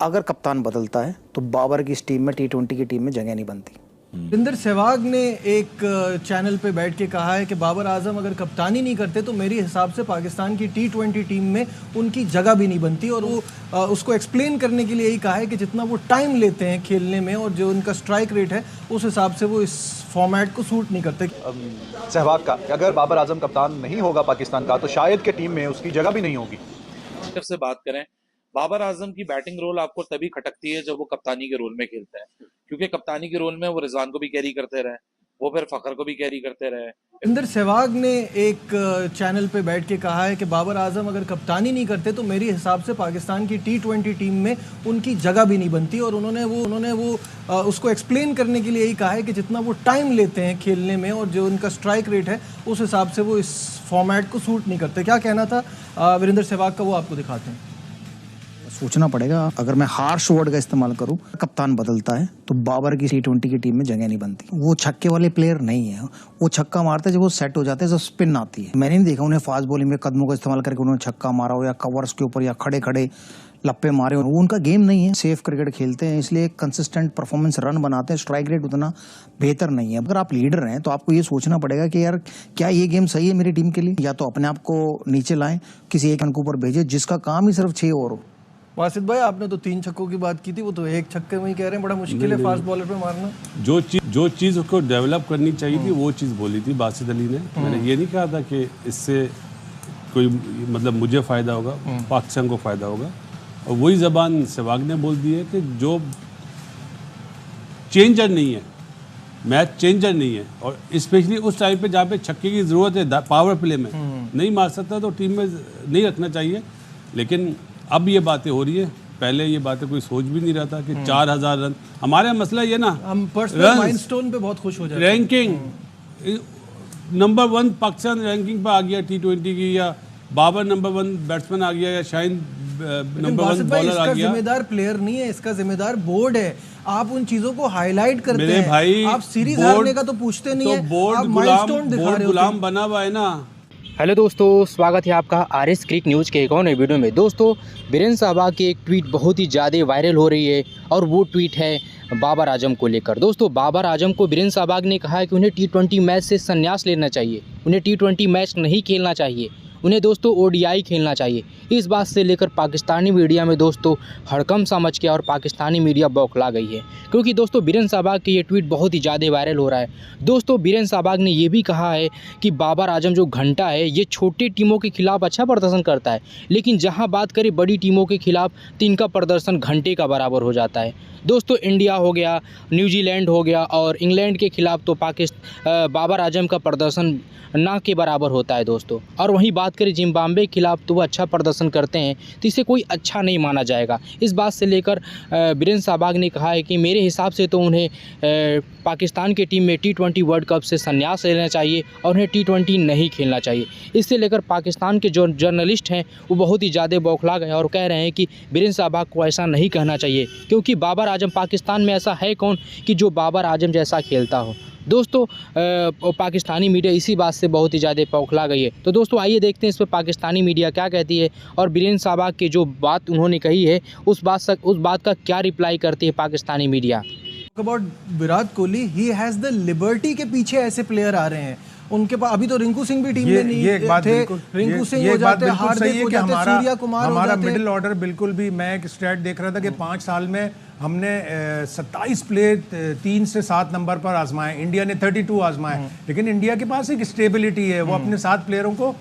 अगर कप्तान बदलता है तो बाबर की इस टीम में T20 की टीम में जगह नहीं बनती। वीरेंद्र सहवाग ने एक चैनल पे बैठ के कहा है कि बाबर आजम अगर कप्तानी नहीं करते तो मेरे हिसाब से पाकिस्तान की T20 टीम में उनकी जगह भी नहीं बनती। और वो उसको एक्सप्लेन करने के लिए यही कहा है कि जितना वो टाइम लेते हैं खेलने में और जो उनका स्ट्राइक रेट है उस हिसाब से वो इस फॉर्मेट को सूट नहीं करते। सहवाग का अगर बाबर आजम कप्तान नहीं होगा पाकिस्तान का तो शायद के टीम में उसकी जगह भी नहीं होगी। से बात करें, बाबर आजम की बैटिंग रोल आपको तभी खटकती है जब वो कप्तानी के रोल में खेलते हैं, क्योंकि कप्तानी के रोल में वो रिजवान को भी कैरी करते रहे, वो फिर फखर को भी कैरी करते रहे। वीरेंद्र सहवाग ने एक चैनल पे बैठ के कहा है कि बाबर आजम अगर कप्तानी नहीं करते तो मेरे हिसाब से पाकिस्तान की T20 टीम में उनकी जगह भी नहीं बनती। और उन्होंने वो उसको एक्सप्लेन करने के लिए यही कहा है कि जितना वो टाइम लेते हैं खेलने में और जो उनका स्ट्राइक रेट है उस हिसाब से वो इस फॉर्मेट को सूट नहीं करते। क्या कहना था वीरेंद्र सहवाग का, वो आपको दिखाते हैं। सोचना पड़ेगा, अगर मैं हार्श वर्ड का इस्तेमाल करूं, कप्तान बदलता है तो बाबर की T20 की टीम में जगह नहीं बनती। वो छक्के वाले प्लेयर नहीं है, वो छक्का मारते हैं जब वो सेट हो जाते हैं, जब स्पिन आती है। मैंने नहीं देखा उन्हें फास्ट बॉलिंग में कदमों का इस्तेमाल करके उन्होंने छक्का मारा हो या कवर्स के ऊपर या खड़े खड़े लप्पे मारे हो। वो उनका गेम नहीं है। सेफ क्रिकेट खेलते हैं, इसलिए कंसिस्टेंट परफॉर्मेंस रन बनाते हैं। स्ट्राइक रेट उतना बेहतर नहीं है। अगर आप लीडर हैं तो आपको ये सोचना पड़ेगा कि यार क्या ये गेम सही है मेरी टीम के लिए, या तो अपने आप को नीचे लाएं, किसी एक रन के ऊपर भेजें जिसका काम ही सिर्फ 6 ओवर हो। वासिद भाई, आपने तो 3 छक्कों की बात की थी, वो तो एक छक्के में ही कह रहे हैं बड़ा मुश्किल है फास्ट बॉलर पे मारना। जो चीज़ उसको डेवलप करनी चाहिए थी वो चीज़ बोली थी बासित अली ने। मैंने ये नहीं कहा था कि इससे कोई मतलब मुझे फ़ायदा होगा, पाकिस्तान को फ़ायदा होगा। और वही ज़बान सहवाग ने बोल दी है कि जो चेंजर नहीं है, मैच चेंजर नहीं है, और स्पेशली उस टाइम पे जहाँ पे छक्के की ज़रूरत है पावर प्ले में नहीं मार सकता तो टीम में नहीं रखना चाहिए। लेकिन अब ये बातें हो रही है, पहले ये बातें कोई सोच भी नहीं रहा था कि 4000 रन। हमारा मसला ये ना, हम पर्सनल माइलस्टोन पे बहुत खुश हो जाते हैं। रैंकिंग नंबर 1 पाकिस्तान रैंकिंग पर आ गया T20 की, या बाबर नंबर 1 बैट्समैन आ गया, या शाहीन नंबर 1 बॉलर आ गया। जिम्मेदार प्लेयर नहीं है, इसका जिम्मेदार बोर्ड है। आप उन चीजों को हाईलाइट करते मेरे हैं भाई, आप सीरीज हारने का तो पूछते नहीं है, बोर्ड गुलाम बना हुआ है ना। हेलो दोस्तों, स्वागत है आपका RS क्रिक न्यूज़ के एक और नए वीडियो में। दोस्तों, वीरेंद्र सहवाग की एक ट्वीट बहुत ही ज़्यादा वायरल हो रही है और वो ट्वीट है बाबर आजम को लेकर। दोस्तों, बाबर आजम को वीरेंद्र सहवाग ने कहा है कि उन्हें T20 मैच से संन्यास लेना चाहिए, उन्हें T20 मैच नहीं खेलना चाहिए, उन्हें दोस्तों ODI खेलना चाहिए। इस बात से लेकर पाकिस्तानी मीडिया में दोस्तों हड़कंप सा मच गया और पाकिस्तानी मीडिया बौखला गई है, क्योंकि दोस्तों वीरेंद्र सहवाग की ये ट्वीट बहुत ही ज़्यादा वायरल हो रहा है। दोस्तों, वीरेंद्र सहवाग ने ये भी कहा है कि बाबर आजम जो घंटा है ये छोटी टीमों के खिलाफ अच्छा प्रदर्शन करता है, लेकिन जहाँ बात करें बड़ी टीमों के खिलाफ तो इनका प्रदर्शन घंटे का बराबर हो जाता है। दोस्तों, इंडिया हो गया, न्यूजीलैंड हो गया और इंग्लैंड के खिलाफ तो बाबर आजम का प्रदर्शन ना के बराबर होता है दोस्तों। और वहीं बात करें जिम्बाब्वे के खिलाफ तो वो अच्छा प्रदर्शन करते हैं, तो इसे कोई अच्छा नहीं माना जाएगा। इस बात से लेकर वीरेंद्र सहवाग ने कहा है कि मेरे हिसाब से तो उन्हें पाकिस्तान की टीम में T20 वर्ल्ड कप से संन्यास लेना चाहिए और उन्हें T20 नहीं खेलना चाहिए। इससे लेकर पाकिस्तान के जो जर्नलिस्ट हैं वो बहुत ही ज़्यादा बौखला गए और कह रहे हैं कि वीरेंद्र सहवाग को ऐसा नहीं कहना चाहिए, क्योंकि बाबर आजम पाकिस्तान में ऐसा है कौन कि जो बाबर आजम जैसा खेलता हो। दोस्तों, पाकिस्तानी मीडिया इसी बात से बहुत ही ज़्यादा बौखला गई है। तो दोस्तों, आइए देखते हैं इस पर पाकिस्तानी मीडिया क्या कहती है और वीरेंद्र सहवाग की जो बात उन्होंने कही है उस बात का क्या रिप्लाई करती है Pakistani media. About Virat Kohli, he has the liberty के पीछे ऐसे प्लेयर आ रहे हैं उनके पास। अभी तो रिंकू सिंह भी टीम में नहीं थे, रिंकू सिंह हो जाते हैं, हार्दिक हो जाते हैं, सूर्या कुमार हो जाते हैं। हमारा मिडिल ऑर्डर बिल्कुल भी, मैं एक स्टैट देख रहा था कि 5 साल में हमने 27 प्लेयर 3 से 7 नंबर पर आजमाए। इंडिया ने 32 आजमाए, लेकिन इंडिया के पास एक स्टेबिलिटी है, वो अपने 7 प्लेयरों को,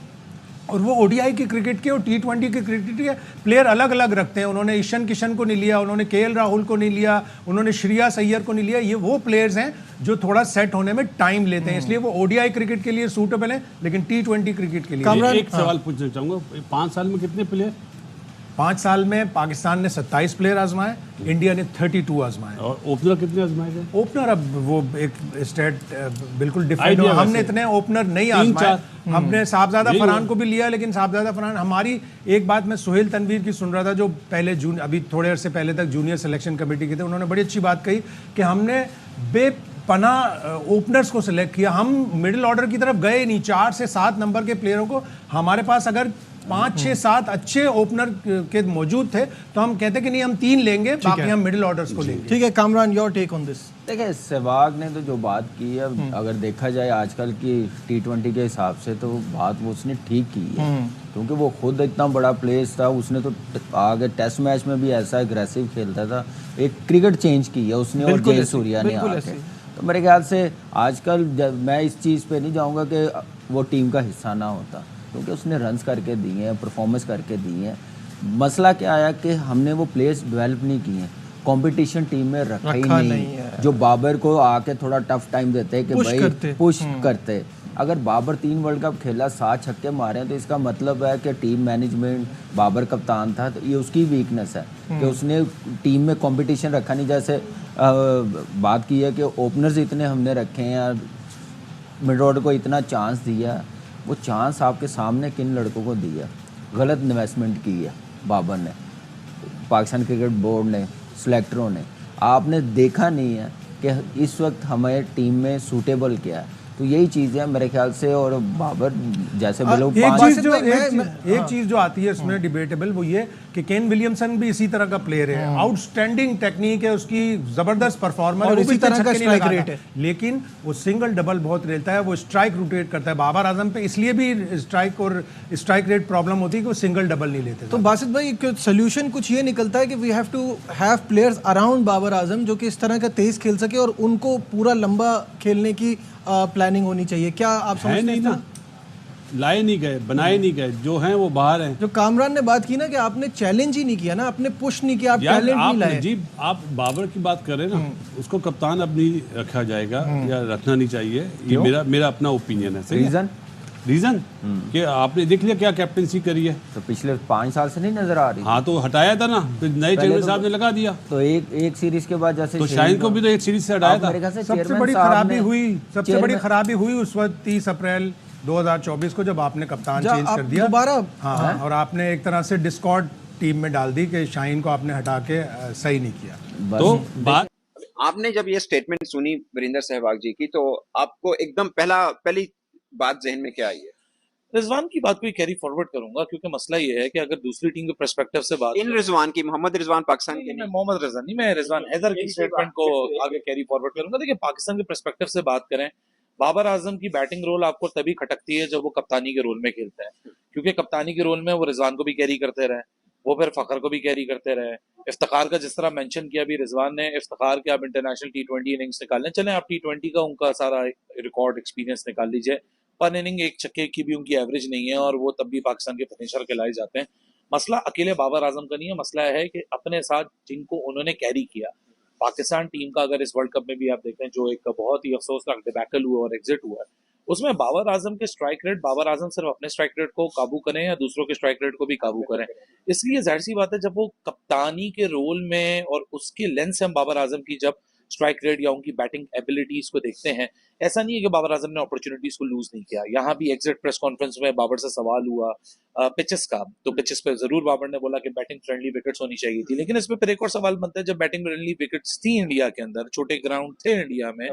और वो ODI की क्रिकेट के और T20 की क्रिकेट के प्लेयर अलग अलग रखते हैं। उन्होंने ईशान किशन को नहीं लिया, उन्होंने KL राहुल को नहीं लिया, उन्होंने श्रेयस अय्यर को नहीं लिया। ये वो प्लेयर्स हैं जो थोड़ा सेट होने में टाइम लेते हैं, इसलिए वो ODI क्रिकेट के लिए सूटेबल है, लेकिन T20 क्रिकेट के लिए। एक सवाल पूछना चाहूँगा, 5 साल में कितने प्लेयर? 5 साल में पाकिस्तान ने 27 प्लेयर आजमाए, इंडिया ने 32 आजमाए। और ओपनर कितने आजमाए थे? ओपनर अब वो एक स्टेट बिल्कुल डिफरेंट है, हमने इतने ओपनर नहीं आजमाए। हमने साहबजादा फरहान को भी लिया, लेकिन साहबजादा फरहान, हमारी एक बात मैं सुहेल तनवीर की सुन रहा था जो पहले अभी थोड़े अरसे पहले तक जूनियर सिलेक्शन कमेटी के थे, उन्होंने बड़ी अच्छी बात कही कि हमने बेपनाह ओपनर्स को सिलेक्ट किया, हम मिडिल ऑर्डर की तरफ गए नहीं। 4 से 7 नंबर के प्लेयरों को हमारे पास अगर 5, 6, 7 अच्छे ओपनर के मौजूद थे, तो हम कहते कि नहीं हम 3 लेंगे, बाकी हम मिडिल ऑर्डर्स को लेंगे। ठीक है Kamran, your take on this. देखिए सहवाग ने तो जो बात की है, अगर देखा जाए आजकल की T20 के हिसाब से तो बात वो उसने ठीक की है, क्योंकि वो खुद इतना बड़ा प्लेयर था, उसने तो आगे टेस्ट मैच में भी ऐसा एग्रेसिव खेलता था, एक क्रिकेट चेंज की है उसने और जय सूर्या ने आके। तो मेरे ख्याल से आजकल मैं इस चीज़ पे नहीं जाऊंगा कि वो टीम का हिस्सा ना होता, क्योंकि उसने रन्स करके दिए हैं, परफॉर्मेंस करके दी है। मसला क्या आया कि हमने वो प्लेयर्स डेवलप नहीं किए हैं, कंपटीशन टीम में रखा ही नहीं है। जो बाबर को आके थोड़ा टफ टाइम देते हैं कि भाई पुश करते। अगर बाबर 3 वर्ल्ड कप खेला, 7 छक्के मारे, तो इसका मतलब है कि टीम मैनेजमेंट, बाबर कप्तान था, तो ये उसकी वीकनेस है कि उसने टीम में कंपटीशन रखा नहीं। जैसे बात की है कि ओपनर्स इतने हमने रखे हैं, मिड ऑर्डर को इतना चांस दिया, वो चांस आपके सामने किन लड़कों को दिया? गलत इन्वेस्टमेंट की है बाबर ने, पाकिस्तान क्रिकेट बोर्ड ने, सेलेक्टरों ने। आपने देखा नहीं है कि इस वक्त हमारे टीम में सूटेबल क्या है, तो यही चीज़ है मेरे ख्याल से। और बाबर जैसे बोलो, एक चीज़ जो आती है इसमें डिबेटेबल, वो ये कि केन विलियमसन भी इसी तरह का प्लेयर है, आउटस्टैंडिंग टेक्निक है उसकी, जबरदस्त परफॉर्मर और इसी तरह का स्ट्राइक रेट है, लेकिन वो सिंगल डबल बहुत रेलता है, वो स्ट्राइक रोटेट करता है। बाबर आजम पे इसलिए भी स्ट्राइक रेट प्रॉब्लम होती है कि वो सिंगल डबल नहीं लेते। तो बासित भाई सोल्यूशन कुछ ये निकलता है कि we have to have players around Babar Azam जो कि इस तरह का तेज खेल सके और उनको पूरा लंबा खेलने की प्लानिंग होनी चाहिए। क्या आप समझते हैं? ना लाए नहीं गए, बनाए नहीं गए, जो हैं वो बाहर हैं। जो कामरान ने बात की ना कि आपने चैलेंज ही नहीं किया ना, आपने पुश नहीं किया, आप टैलेंट नहीं लाए। जी आप बाबर की बात कर रहे हैं ना, उसको कप्तान अब नहीं रखा जाएगा या रखना नहीं चाहिए, ये मेरा अपना ओपिनियन है। रीजन कि आपने देख लिया क्या कैप्टनसी करी है, तो पिछले 5 साल से नहीं नजर आ रही। हाँ तो हटाया था ना, फिर नए चेयरमैन साहब ने लगा दिया, तो एक सीरीज के बाद जैसे तो शाहीन को भी तो एक सीरीज से हटाया था। सबसे बड़ी खराबी हुई उस वक्त 30 अप्रैल 2024 को, जब आपने कप्तान चेंज कर दिया दोबारा। हाँ, और आपने एक तरह से डिस्कॉर्ड टीम में डाल दी कि शाहीन को आपने हटा के सही नहीं किया। तो बात आपने जब ये स्टेटमेंट सुनी वीरेंद्र सहवाग जी की, तो आपको एकदम पहली बात जहन में क्या आई है? रिजवान की बात को कैरी फॉरवर्ड करूंगा, क्योंकि मसला ये है कि अगर दूसरी टीम के पर्सपेक्टिव से बात, इन रिजवान की, मोहम्मद रिजवान पाकिस्तान के, मोहम्मद रिजवान नहीं, मैं रिजवान हैदर की स्टेटमेंट को आगे कैरी फॉरवर्ड करूंगा। देखिए पाकिस्तान के पर्सपेक्टिव से बात करें, बाबर आजम की बैटिंग रोल आपको तभी खटकती है जब वो कप्तानी के रोल में खेलते हैं, क्योंकि कप्तानी के रोल में वो रिजवान को भी कैरी करते रहे, वो फिर फखर को भी कैरी करते रहे, इफ्तिखार का जिस तरह मेंशन किया भी रिजवान ने, इफ्तिखार के आप इंटरनेशनल T20 इनिंग्स निकाल लें, चलें आप T20 का उनका सारा रिकॉर्ड एक्सपीरियंस निकाल लीजिए, पर इनिंग 1 छक्के की भी उनकी एवरेज नहीं है और वो तब भी पाकिस्तान के फिनिशर कहलाए जाते हैं। मसला अकेले बाबर आजम का नहीं है, मसला है कि अपने साथ जिनको उन्होंने कैरी किया पाकिस्तान टीम का, अगर इस वर्ल्ड कप में भी आप देखें जो एक बहुत ही अफसोसनाक डिबैकल हुआ और एग्जिट हुआ है, उसमें बाबर आजम के स्ट्राइक रेट, बाबर आजम सिर्फ अपने स्ट्राइक रेट को काबू करें या दूसरों के स्ट्राइक रेट को भी काबू करें। इसलिए जाहिर सी बात है जब वो कप्तानी के रोल में और उसके लेंस से हम बाबर आजम की जब स्ट्राइक रेट या उनकी बैटिंग एबिलिटीज को देखते हैं, ऐसा नहीं है कि बाबर आजम ने अपॉर्चुनिटीज को लूज नहीं किया। यहाँ भी एग्जिट प्रेस कॉन्फ्रेंस में बाबर से सवाल हुआ पिचेस का, तो पिचेस पे जरूर बाबर ने बोला कि बैटिंग फ्रेंडली विकेट्स होनी चाहिए थी, लेकिन इसमें फिर एक और सवाल बनता है, जब बैटिंग फ्रेंडली विकेट्स थी इंडिया के अंदर, छोटे ग्राउंड थे इंडिया में,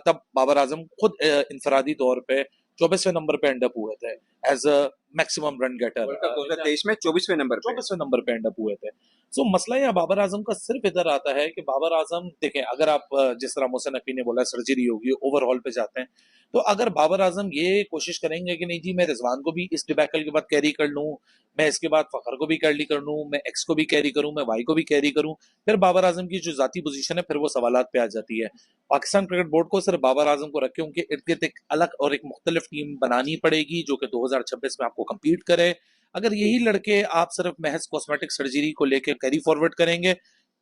तब बाबर आजम खुद इंफरादी तौर पे 24वें नंबर पे एंड अप हुए थे as a maximum run getter. 2023 में 24वें नंबर पे एंड अप हुए थे। सो मसला यह बाबर आजम का सिर्फ इधर आता है कि बाबर आजम देखें, अगर आप जिस तरह मोहसिन नकवी ने बोला सर्जरी होगी, ओवरऑल पे जाते हैं, तो अगर बाबर आजम ये कोशिश करेंगे कि नहीं जी मैं रिजवान को भी इस डिबैकल के बाद कैरी कर लूं, मैं इसके बाद फखर को भी कैरी कर लूं, मैं एक्स को भी कैरी करूं, मैं वाई को भी कैरी करूं, फिर बाबर आजम की जो जाती पोजीशन है फिर वो सवालात पे आ जाती है। पाकिस्तान क्रिकेट बोर्ड को सिर्फ बाबर आजम को रख के उनके इर्द गिर्द एक अलग और एक मुख्तलिफ टीम बनानी पड़ेगी जो कि 2026 में आपको कम्पीट करे। अगर यही लड़के आप सिर्फ महज कॉस्मेटिक सर्जरी को लेकर कैरी फॉरवर्ड करेंगे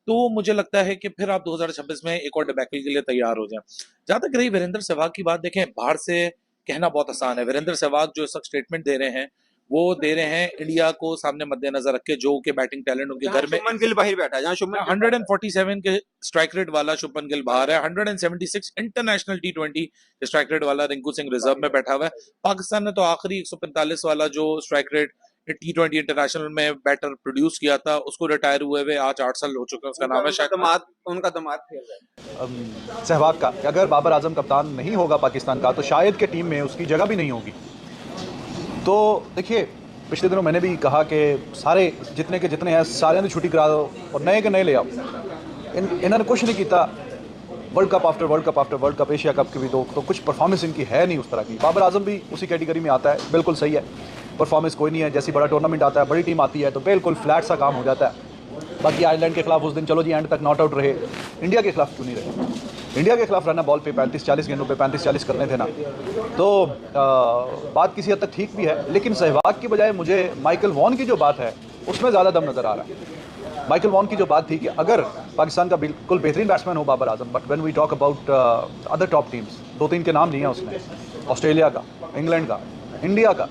तो मुझे लगता है कि फिर आप 2026 में एक और डिबैकल के लिए तैयार हो जाएं। जहां तक रही वीरेंद्र सहवाग की बात, देखें बाहर से कहना बहुत आसान है, वीरेंद्र सहवाग जो इस वक्त स्टेटमेंट दे रहे हैं वो दे रहे हैं इंडिया को सामने मद्देनजर रख के, जो कि बैटिंग टैलेंट उनके घर में, शुभमन गिल बाहर बैठा है, जहां शुभमन 147 के स्ट्राइक रेट वाला शुभमन गिल बाहर है, 176 इंटरनेशनल T20 स्ट्राइक रेट वाला रिंकू सिंह रिजर्व में बैठा हुआ है। पाकिस्तान ने तो आखिरी 145 वाला जो स्ट्राइक रेट T20 इंटरनेशनल में बैटर प्रोड्यूस किया था उसको रिटायर हुए हुए आज 8 साल हो चुके हैं, उसका नाम है शायद उनका दमाद खेल रहा है। सहवाग का अगर बाबर आजम कप्तान नहीं होगा पाकिस्तान का तो शायद के टीम में उसकी जगह भी नहीं होगी। तो देखिए पिछले दिनों मैंने भी कहा कि सारे जितने के जितने हैं सारे ने छुट्टी करा दो और नए के नए ले आओ। इन्होंने कुछ नहीं किया। World cup after world cup after world cup, Asia cup के भी दो, तो कुछ परफॉर्मेंस इनकी है नहीं उस तरह की। बाबर आजम भी उसी कैटेगरी में आता है, बिल्कुल सही है, परफॉर्मेंस कोई नहीं है। जैसी बड़ा टूर्नामेंट आता है, बड़ी टीम आती है तो बिल्कुल फ्लैट सा काम हो जाता है। बाकी आयरलैंड के खिलाफ उस दिन चलो जी एंड तक नॉट आउट रहे, इंडिया के खिलाफ क्यों नहीं रहे? इंडिया के खिलाफ रहना बॉल पे 35-40 गेंदों पे 35-40 करने थे ना, तो बात किसी हद तक ठीक भी है। लेकिन सहवाग की बजाय मुझे माइकल वॉन की जो बात है उसमें ज़्यादा दम नज़र आ रहा है। माइकल वॉन की जो बात थी कि अगर पाकिस्तान का बिल्कुल बेहतरीन बैट्समैन हो Babar Azam, but when we talk about other top teams, 2-3 के नाम लिए हैं उसने, ऑस्ट्रेलिया का, इंग्लैंड का, इंडिया का,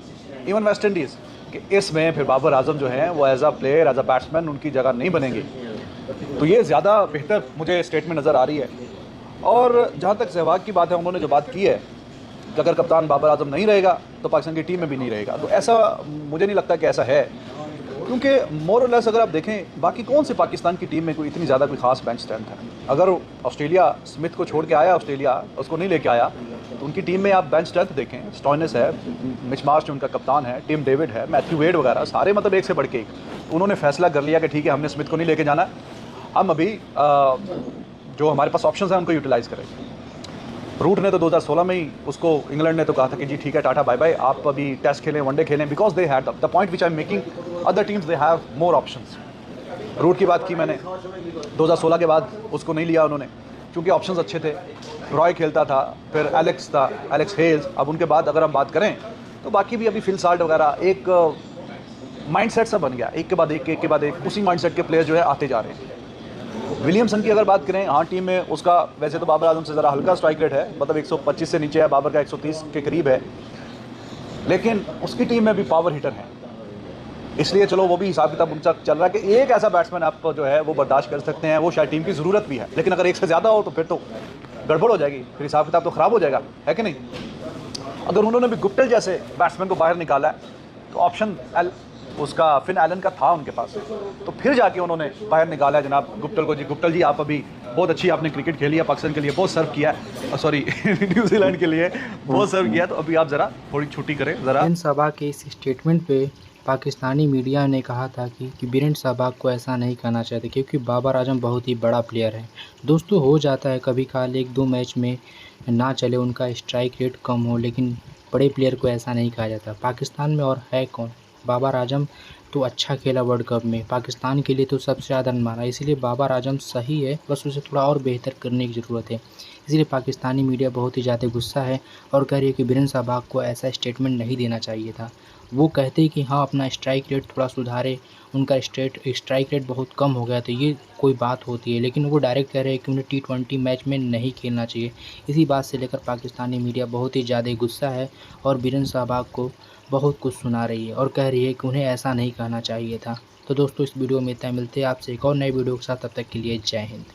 इवन वेस्ट इंडीज़, कि इसमें फिर बाबर आजम जो है वो as a player, as a batsman उनकी जगह नहीं बनेंगी। तो ये ज़्यादा बेहतर मुझे स्टेटमेंट नज़र आ रही है। और जहाँ तक सहवाग की बात है, उन्होंने जो बात की है कि अगर कप्तान बाबर आजम नहीं रहेगा तो पाकिस्तान की टीम में भी नहीं रहेगा, तो ऐसा मुझे नहीं लगता कि ऐसा है, क्योंकि मोर और लेस अगर आप देखें बाकी कौन से पाकिस्तान की टीम में कोई इतनी ज़्यादा कोई खास बेंच स्ट्रेंथ है। अगर ऑस्ट्रेलिया स्मिथ को छोड़ के आया, ऑस्ट्रेलिया उसको नहीं लेके आया, तो उनकी टीम में आप बेंच स्ट्रेंथ देखें, स्टॉइनिस है, मिच मार्श उनका कप्तान है, टिम डेविड है, मैथ्यू वेड वगैरह, सारे मतलब एक से बढ़ के एक। उन्होंने फैसला कर लिया कि ठीक है हमने स्मिथ को नहीं लेके जाना, हम अभी जो हमारे पास ऑप्शन हैं उनको यूटिलाइज़ करेंगे। रूट ने तो 2016 में ही उसको, इंग्लैंड ने तो कहा था कि जी ठीक है टाटा बाय बाय, आप अभी टेस्ट खेलें, वनडे खेलें, because they had the point which I am making, other teams they have more options. Root की बात की मैंने, 2016 के बाद उसको नहीं लिया उन्होंने क्योंकि ऑप्शंस अच्छे थे। रॉय खेलता था, फिर एलेक्स था, एलेक्स हेल्स। अब उनके बाद अगर हम बात करें तो बाकी भी अभी फिल साल्ट वगैरह, एक माइंडसेट सा बन गया, एक के बाद एक, उसी माइंडसेट के प्लेयर जो है आते जा रहे हैं। विलियमसन की अगर बात करें, हाँ टीम में उसका वैसे तो बाबर आजम से ज़रा हल्का स्ट्राइक रेट है, मतलब 125 से नीचे है, बाबर का 130 के करीब है, लेकिन उसकी टीम में भी पावर हिटर है, इसलिए चलो वो भी हिसाब किताब उनका चल रहा है कि एक ऐसा बैट्समैन आपको जो है वो बर्दाश्त कर सकते हैं, वो शायद टीम की ज़रूरत भी है। लेकिन अगर एक से ज़्यादा हो तो फिर तो गड़बड़ हो जाएगी, फिर हिसाब किताब तो ख़राब हो जाएगा, है कि नहीं? अगर उन्होंने भी गुप्टिल जैसे बैट्समैन को बाहर निकाला है तो ऑप्शन उसका फिन एलन का था उनके पास, तो फिर जाके उन्होंने बाहर निकाला है जनाब गुप्टिल को। जी गुप्टिल जी, आप अभी बहुत अच्छी आपने क्रिकेट खेली है, पाकिस्तान के लिए बहुत सर्व किया है, सॉरी न्यूजीलैंड के लिए बहुत सर्व किया, तो अभी आप ज़रा थोड़ी छुट्टी करें ज़रा। वीरेंद्र सहवाग के इस स्टेटमेंट पे पाकिस्तानी मीडिया ने कहा था कि वीरेंद्र सहवाग को ऐसा नहीं कहना चाहते, क्योंकि बाबर आजम बहुत ही बड़ा प्लेयर है। दोस्तों, हो जाता है कभी काल 1-2 मैच में ना चले, उनका स्ट्राइक रेट कम हो, लेकिन बड़े प्लेयर को ऐसा नहीं कहा जाता। पाकिस्तान में और है कौन? बाबर आजम तो अच्छा खेला वर्ल्ड कप में, पाकिस्तान के लिए तो सबसे ज़्यादा रन मारा, इसलिए बाबर आजम सही है, बस उसे थोड़ा और बेहतर करने की ज़रूरत है। इसलिए पाकिस्तानी मीडिया बहुत ही ज़्यादा गुस्सा है और कह रही है कि वीरेंद्र सहवाग को ऐसा स्टेटमेंट नहीं देना चाहिए था। वो कहते हैं कि हाँ अपना स्ट्राइक रेट थोड़ा सुधारे, उनका स्ट्राइक रेट बहुत कम हो गया, तो ये कोई बात होती है, लेकिन वो डायरेक्ट कह रहे हैं कि उन्हें T20 मैच में नहीं खेलना चाहिए। इसी बात से लेकर पाकिस्तानी मीडिया बहुत ही ज़्यादा गुस्सा है और वीरेंद्र सहवाग को बहुत कुछ सुना रही है और कह रही है कि उन्हें ऐसा नहीं कहना चाहिए था। तो दोस्तों, इस वीडियो में इतना, मिलते हैं आपसे एक और नए वीडियो के साथ, तब तक के लिए जय हिंद।